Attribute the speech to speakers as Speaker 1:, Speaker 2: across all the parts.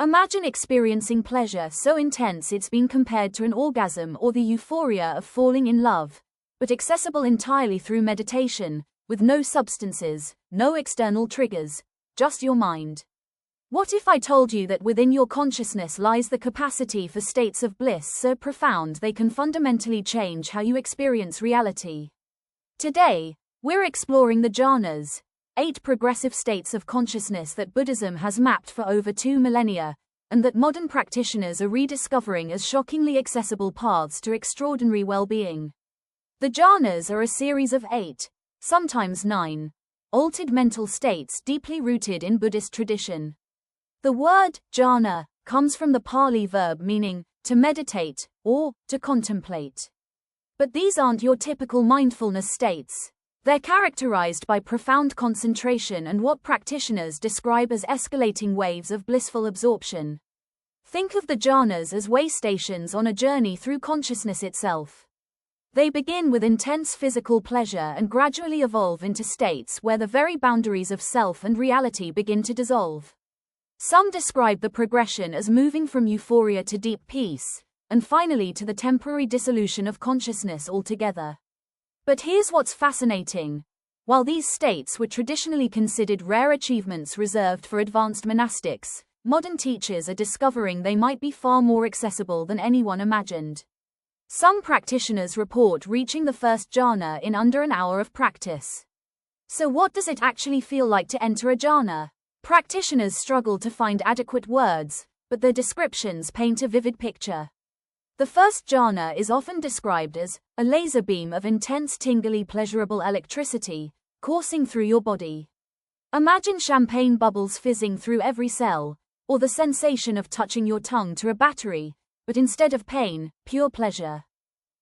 Speaker 1: Imagine experiencing pleasure so intense it's been compared to an orgasm, or the euphoria of falling in love, but accessible entirely through meditation, with no substances, no external triggers, just your mind. What if I told you that within your consciousness lies the capacity for states of bliss so profound they can fundamentally change how you experience reality? Today, we're exploring the jhanas, 8 progressive states of consciousness that Buddhism has mapped for over 2 millennia, and that modern practitioners are rediscovering as shockingly accessible paths to extraordinary well-being. The jhanas are a series of 8, sometimes 9, altered mental states deeply rooted in Buddhist tradition. The word jhana comes from the Pali verb meaning to meditate or to contemplate. But these aren't your typical mindfulness states. They're characterized by profound concentration and what practitioners describe as escalating waves of blissful absorption. Think of the jhanas as way stations on a journey through consciousness itself. They begin with intense physical pleasure and gradually evolve into states where the very boundaries of self and reality begin to dissolve. Some describe the progression as moving from euphoria to deep peace, and finally to the temporary dissolution of consciousness altogether. But here's what's fascinating. While these states were traditionally considered rare achievements reserved for advanced monastics, modern teachers are discovering they might be far more accessible than anyone imagined. Some practitioners report reaching the first jhana in under an hour of practice. So what does it actually feel like to enter a jhana? Practitioners struggle to find adequate words, but their descriptions paint a vivid picture. The first jhana is often described as a laser beam of intense tingly pleasurable electricity coursing through your body. Imagine champagne bubbles fizzing through every cell, or the sensation of touching your tongue to a battery, but instead of pain, pure pleasure.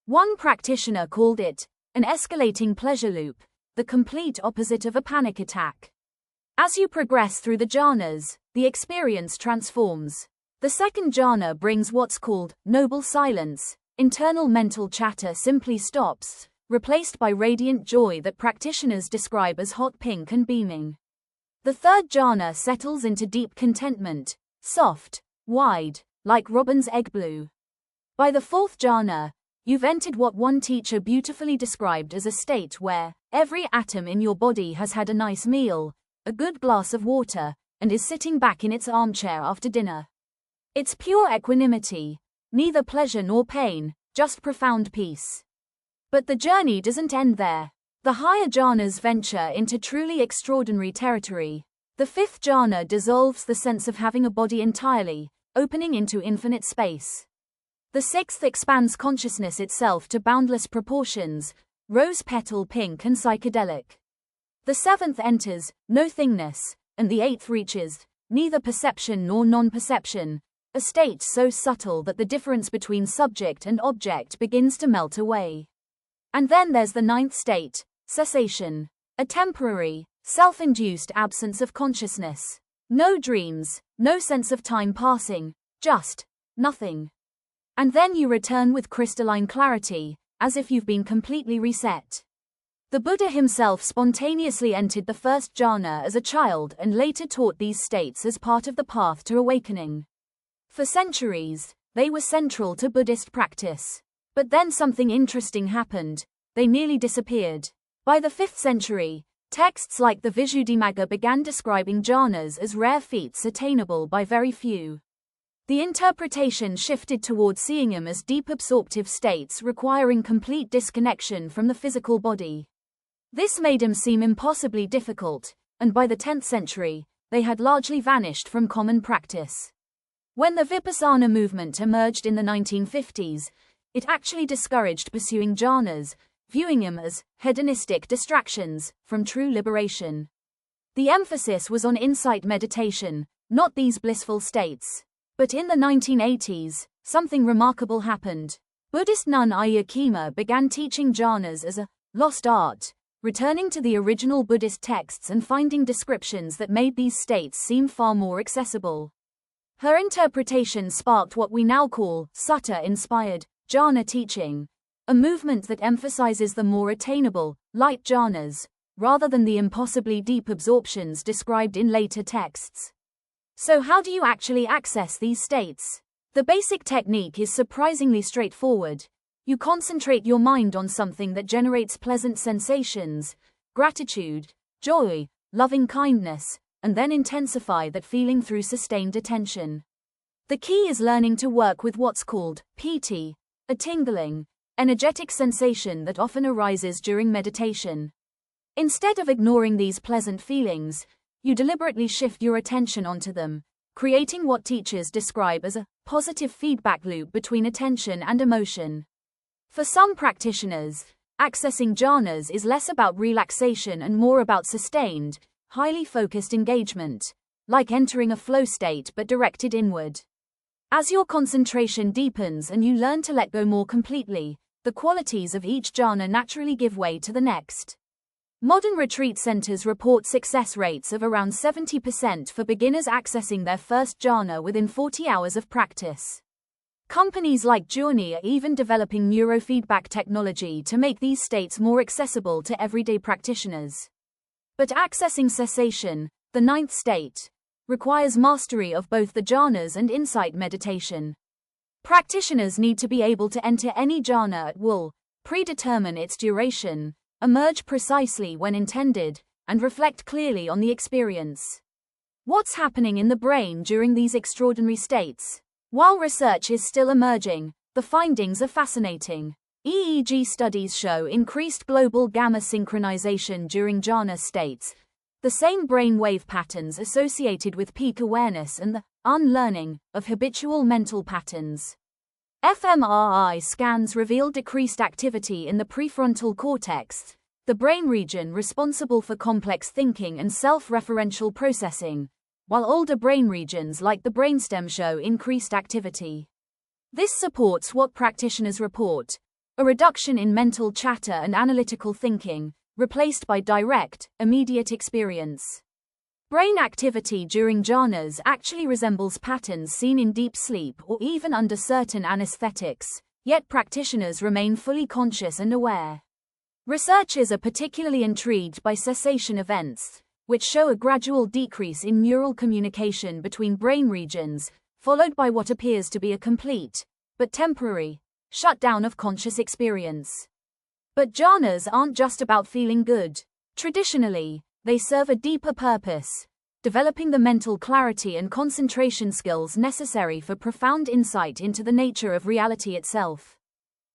Speaker 1: One practitioner called it an escalating pleasure loop, the complete opposite of a panic attack. As you progress through the jhanas, the experience transforms. The second jhana brings what's called noble silence. Internal mental chatter simply stops, replaced by radiant joy that practitioners describe as hot pink and beaming. The third jhana settles into deep contentment, soft, wide, like robin's egg blue. By the fourth jhana, you've entered what one teacher beautifully described as a state where every atom in your body has had a nice meal, a good glass of water, and is sitting back in its armchair after dinner. It's pure equanimity, neither pleasure nor pain, just profound peace. But the journey doesn't end there. The higher jhanas venture into truly extraordinary territory. The fifth jhana dissolves the sense of having a body entirely, opening into infinite space. The sixth expands consciousness itself to boundless proportions, rose petal pink and psychedelic. The seventh enters no-thingness, and the eighth reaches neither perception nor non-perception, a state so subtle that the difference between subject and object begins to melt away. And then there's the ninth state, cessation, a temporary, self-induced absence of consciousness. No dreams, no sense of time passing, just nothing. And then you return with crystalline clarity, as if you've been completely reset. The Buddha himself spontaneously entered the first jhana as a child and later taught these states as part of the path to awakening. For centuries, they were central to Buddhist practice. But then something interesting happened. They nearly disappeared. By the 5th century, texts like the Visuddhimagga began describing jhanas as rare feats attainable by very few. The interpretation shifted toward seeing them as deep absorptive states requiring complete disconnection from the physical body. This made them seem impossibly difficult, and by the 10th century, they had largely vanished from common practice. When the Vipassana movement emerged in the 1950s, it actually discouraged pursuing jhanas, viewing them as hedonistic distractions from true liberation. The emphasis was on insight meditation, not these blissful states. But in the 1980s, something remarkable happened. Buddhist nun Ayya Khema began teaching jhanas as a lost art, returning to the original Buddhist texts and finding descriptions that made these states seem far more accessible. Her interpretation sparked what we now call sutta-inspired jhana teaching, a movement that emphasizes the more attainable, light jhanas, rather than the impossibly deep absorptions described in later texts. So how do you actually access these states? The basic technique is surprisingly straightforward. You concentrate your mind on something that generates pleasant sensations, gratitude, joy, loving kindness, and then intensify that feeling through sustained attention. The key is learning to work with what's called piti, a tingling, energetic sensation that often arises during meditation. Instead of ignoring these pleasant feelings, you deliberately shift your attention onto them, creating what teachers describe as a positive feedback loop between attention and emotion. For some practitioners, accessing jhanas is less about relaxation and more about sustained, highly focused engagement, like entering a flow state but directed inward. As your concentration deepens and you learn to let go more completely, the qualities of each jhana naturally give way to the next. Modern retreat centers report success rates of around 70% for beginners accessing their first jhana within 40 hours of practice. Companies like Jhanas are even developing neurofeedback technology to make these states more accessible to everyday practitioners. But accessing cessation, the ninth state, requires mastery of both the jhanas and insight meditation. Practitioners need to be able to enter any jhana at will, predetermine its duration, emerge precisely when intended, and reflect clearly on the experience. What's happening in the brain during these extraordinary states? While research is still emerging, the findings are fascinating. EEG studies show increased global gamma synchronization during jhana states, the same brain wave patterns associated with peak awareness and the unlearning of habitual mental patterns. fMRI scans reveal decreased activity in the prefrontal cortex, the brain region responsible for complex thinking and self-referential processing, while older brain regions like the brainstem show increased activity. This supports what practitioners report: a reduction in mental chatter and analytical thinking, replaced by direct, immediate experience. Brain activity during jhanas actually resembles patterns seen in deep sleep or even under certain anesthetics, yet practitioners remain fully conscious and aware. Researchers are particularly intrigued by cessation events, which show a gradual decrease in neural communication between brain regions, followed by what appears to be a complete, but temporary, shutdown of conscious experience. But jhanas aren't just about feeling good. Traditionally, they serve a deeper purpose, developing the mental clarity and concentration skills necessary for profound insight into the nature of reality itself.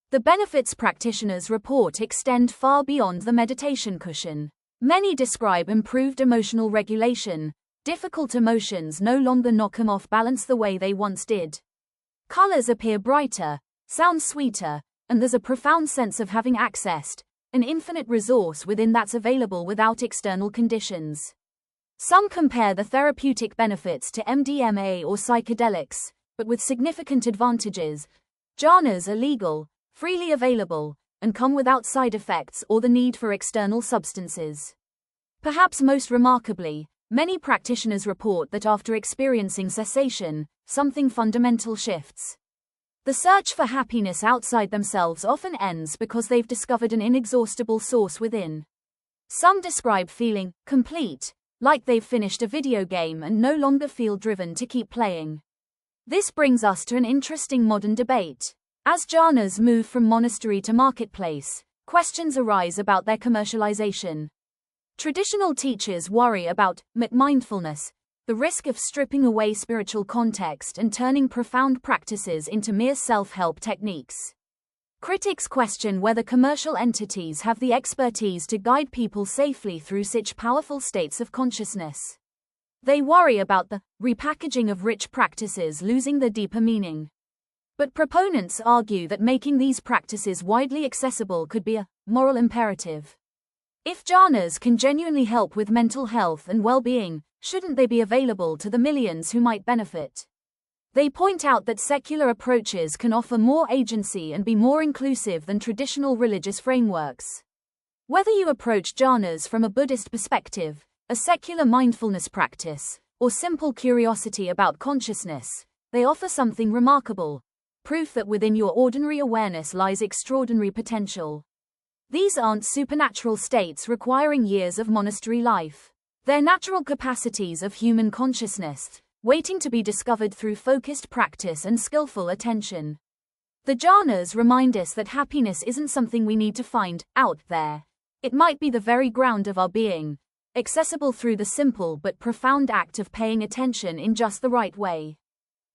Speaker 1: The benefits practitioners report extend far beyond the meditation cushion. Many describe improved emotional regulation. Difficult emotions no longer knock them off balance the way they once did. Colors appear brighter, sound sweeter, and there's a profound sense of having accessed an infinite resource within that's available without external conditions. Some compare the therapeutic benefits to MDMA or psychedelics, but with significant advantages. Jhanas are legal, freely available, and come without side effects or the need for external substances. Perhaps most remarkably, many practitioners report that after experiencing cessation, something fundamental shifts. The search for happiness outside themselves often ends because they've discovered an inexhaustible source within. Some describe feeling complete, like they've finished a video game and no longer feel driven to keep playing. This brings us to an interesting modern debate. As jhanas move from monastery to marketplace, questions arise about their commercialization. Traditional teachers worry about mindfulness, the risk of stripping away spiritual context and turning profound practices into mere self-help techniques. Critics question whether commercial entities have the expertise to guide people safely through such powerful states of consciousness. They worry about the repackaging of rich practices losing their deeper meaning. But proponents argue that making these practices widely accessible could be a moral imperative. If jhanas can genuinely help with mental health and well-being, shouldn't they be available to the millions who might benefit? They point out that secular approaches can offer more agency and be more inclusive than traditional religious frameworks. Whether you approach jhanas from a Buddhist perspective, a secular mindfulness practice, or simple curiosity about consciousness, they offer something remarkable, proof that within your ordinary awareness lies extraordinary potential. These aren't supernatural states requiring years of monastery life. They're natural capacities of human consciousness, waiting to be discovered through focused practice and skillful attention. The jhanas remind us that happiness isn't something we need to find out there. It might be the very ground of our being, accessible through the simple but profound act of paying attention in just the right way.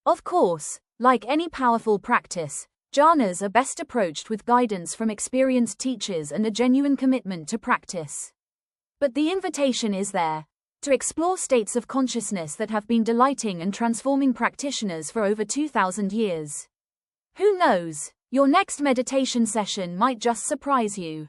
Speaker 1: Of course, like any powerful practice, jhanas are best approached with guidance from experienced teachers and a genuine commitment to practice. But the invitation is there, to explore states of consciousness that have been delighting and transforming practitioners for over 2,000 years. Who knows, your next meditation session might just surprise you.